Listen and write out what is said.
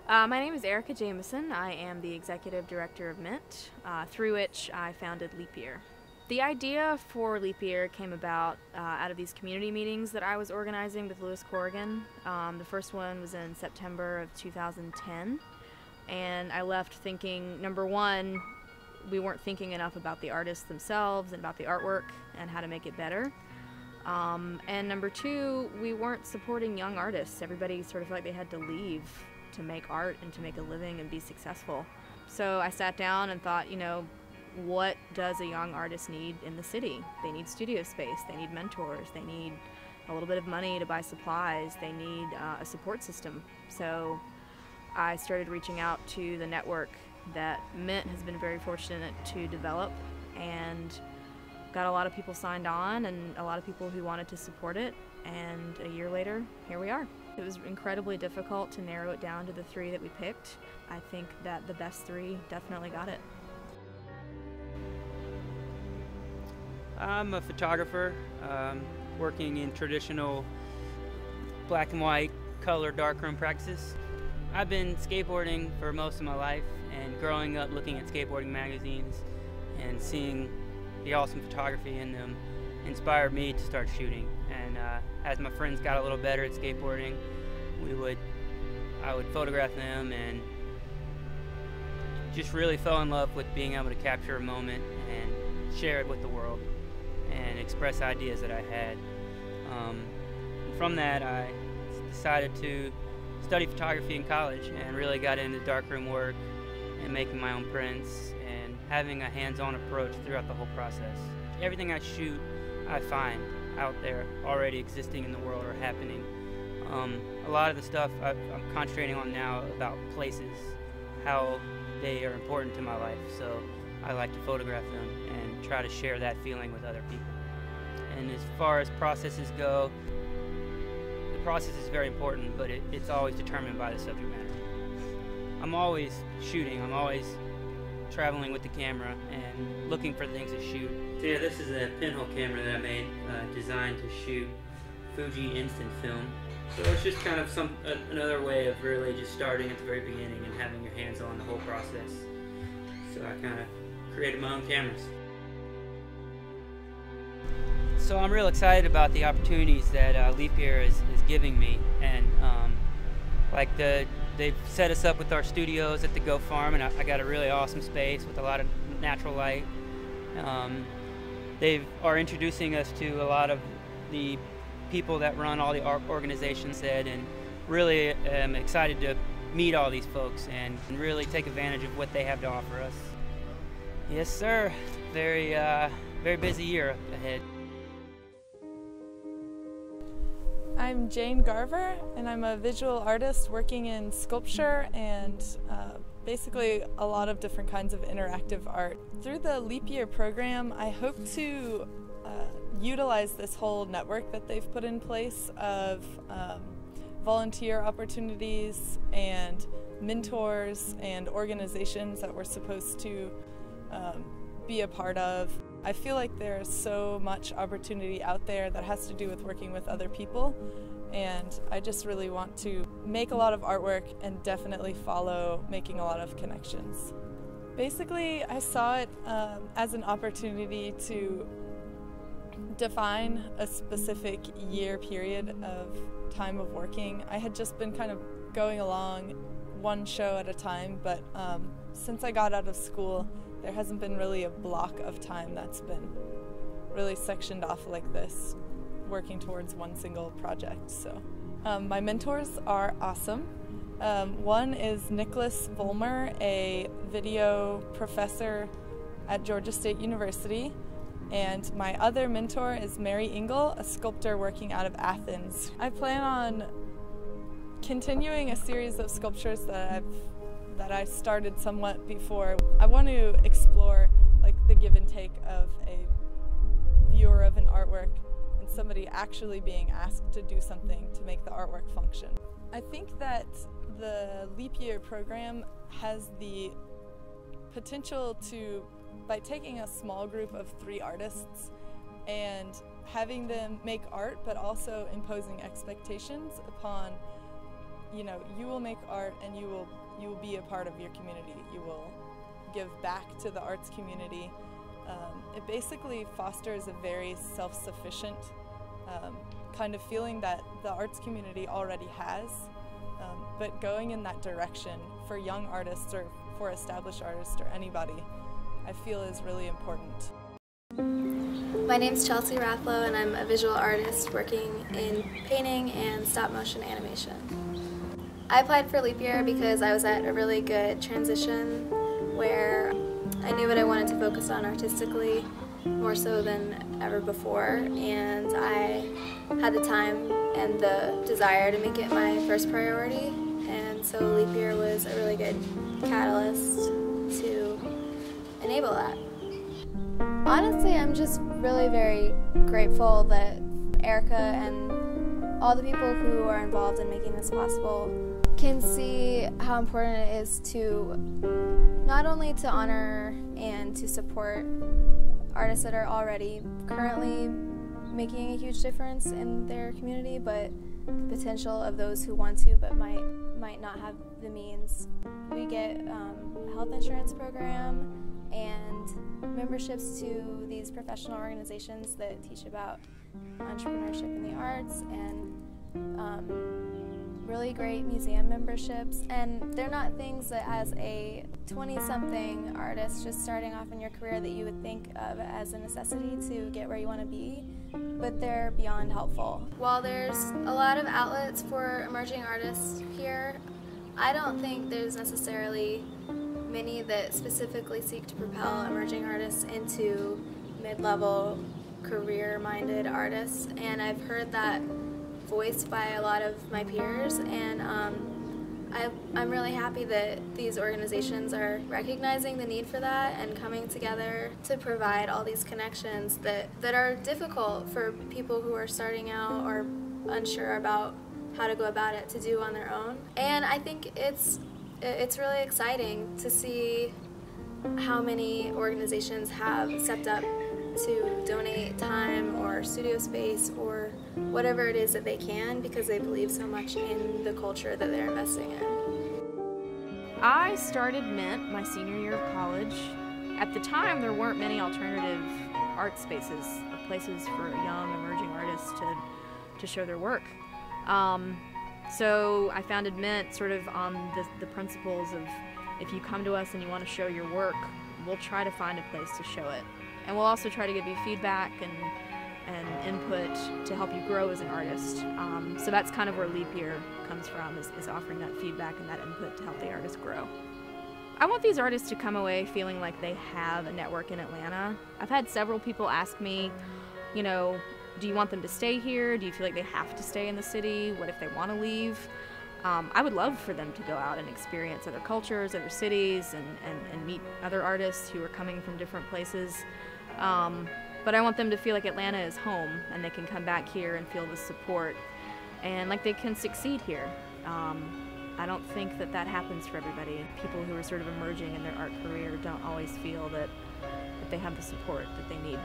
My name is Erica Jameson. I am the Executive Director of Mint, through which I founded Leap Year. The idea for Leap Year came about out of these community meetings that I was organizing with Lewis Corrigan. The first one was in September of 2010, and I left thinking, number one, we weren't thinking enough about the artists themselves and about the artwork and how to make it better. And number two, we weren't supporting young artists. Everybody sort of felt like they had to leave to make art and to make a living and be successful. So I sat down and thought, what does a young artist need in the city? They need studio space, they need mentors, they need a little bit of money to buy supplies, they need a support system. So I started reaching out to the network that Mint has been very fortunate to develop, and got a lot of people signed on and a lot of people who wanted to support it, and a year later, here we are. It was incredibly difficult to narrow it down to the three that we picked. I think that the best three definitely got it. I'm a photographer, working in traditional black and white color darkroom practices. I've been skateboarding for most of my life, and growing up looking at skateboarding magazines and seeing the awesome photography in them inspired me to start shooting. And as my friends got a little better at skateboarding, I would photograph them and just really fell in love with being able to capture a moment and share it with the world and express ideas that I had. And from that, I decided to study photography in college and really got into darkroom work and making my own prints and having a hands-on approach throughout the whole process. Everything I shoot, I find out there already existing in the world or happening. A lot of the stuff I'm concentrating on now about places, how they are important to my life, so I like to photograph them and try to share that feeling with other people. And as far as processes go, the process is very important, but it's always determined by the subject matter. I'm always shooting, I'm always traveling with the camera and looking for things to shoot. So yeah, this is a pinhole camera that I made, designed to shoot Fuji instant film. So it's just kind of another way of really just starting at the very beginning and having your hands on the whole process. So I kind of created my own cameras. So I'm real excited about the opportunities that Leap Year is giving me, and they've set us up with our studios at the Go Farm, and I got a really awesome space with a lot of natural light. They are introducing us to a lot of the people that run all the art organizations and really am excited to meet all these folks and really take advantage of what they have to offer us. Yes, sir. Very busy year ahead. I'm Jane Garver, and I'm a visual artist working in sculpture and basically a lot of different kinds of interactive art. Through the Leap Year program, I hope to utilize this whole network that they've put in place of volunteer opportunities and mentors and organizations that we're supposed to be a part of. I feel like there's so much opportunity out there that has to do with working with other people, and I just really want to make a lot of artwork and definitely follow making a lot of connections. Basically, I saw it as an opportunity to define a specific year period of time of working. I had just been kind of going along one show at a time, but since I got out of school, there hasn't been really a block of time that's been really sectioned off like this, working towards one single project. So my mentors are awesome. One is Nicholas Vollmer, a video professor at Georgia State University, and my other mentor is Mary Engel, a sculptor working out of Athens. I plan on continuing a series of sculptures that I started somewhat before. I want to explore the give and take of a viewer of an artwork and somebody actually being asked to do something to make the artwork function. I think that the Leap Year program has the potential to, by taking a small group of 3 artists and having them make art, but also imposing expectations upon you will make art and you will be a part of your community. You will give back to the arts community. It basically fosters a very self-sufficient kind of feeling that the arts community already has, but going in that direction for young artists or for established artists or anybody, I feel is really important. My name's Chelsea Rathlow, and I'm a visual artist working in painting and stop-motion animation. I applied for Leap Year because I was at a really good transition where I knew what I wanted to focus on artistically more so than ever before, and I had the time and the desire to make it my first priority, and so Leap Year was a really good catalyst to enable that. Honestly, I'm just really very grateful that Erica and all the people who are involved in making this possible can see how important it is to not only to honor and to support artists that are already currently making a huge difference in their community, but the potential of those who want to but might not have the means. We get a health insurance program and memberships to these professional organizations that teach about entrepreneurship in the arts, and really great museum memberships. And they're not things that as a 20-something artist just starting off in your career that you would think of as a necessity to get where you want to be, but they're beyond helpful. While there's a lot of outlets for emerging artists here, I don't think there's necessarily many that specifically seek to propel emerging artists into mid-level, career-minded artists, and I've heard that voiced by a lot of my peers, and I'm really happy that these organizations are recognizing the need for that and coming together to provide all these connections that are difficult for people who are starting out or unsure about how to go about it to do on their own. And I think it's really exciting to see how many organizations have stepped up to donate time or studio space or whatever it is that they can, because they believe so much in the culture that they're investing in. I started Mint my senior year of college. At the time, there weren't many alternative art spaces or places for young emerging artists to show their work. So I founded Mint sort of on the principles of, if you come to us and you want to show your work, we'll try to find a place to show it. And we'll also try to give you feedback and input to help you grow as an artist. So that's kind of where Leap Year comes from, is offering that feedback and that input to help the artist grow. I want these artists to come away feeling like they have a network in Atlanta. I've had several people ask me, do you want them to stay here? Do you feel like they have to stay in the city? What if they want to leave? I would love for them to go out and experience other cultures, other cities, and meet other artists who are coming from different places. But I want them to feel like Atlanta is home, and they can come back here and feel the support, and like they can succeed here. I don't think that happens for everybody. People who are sort of emerging in their art career don't always feel that they have the support that they need.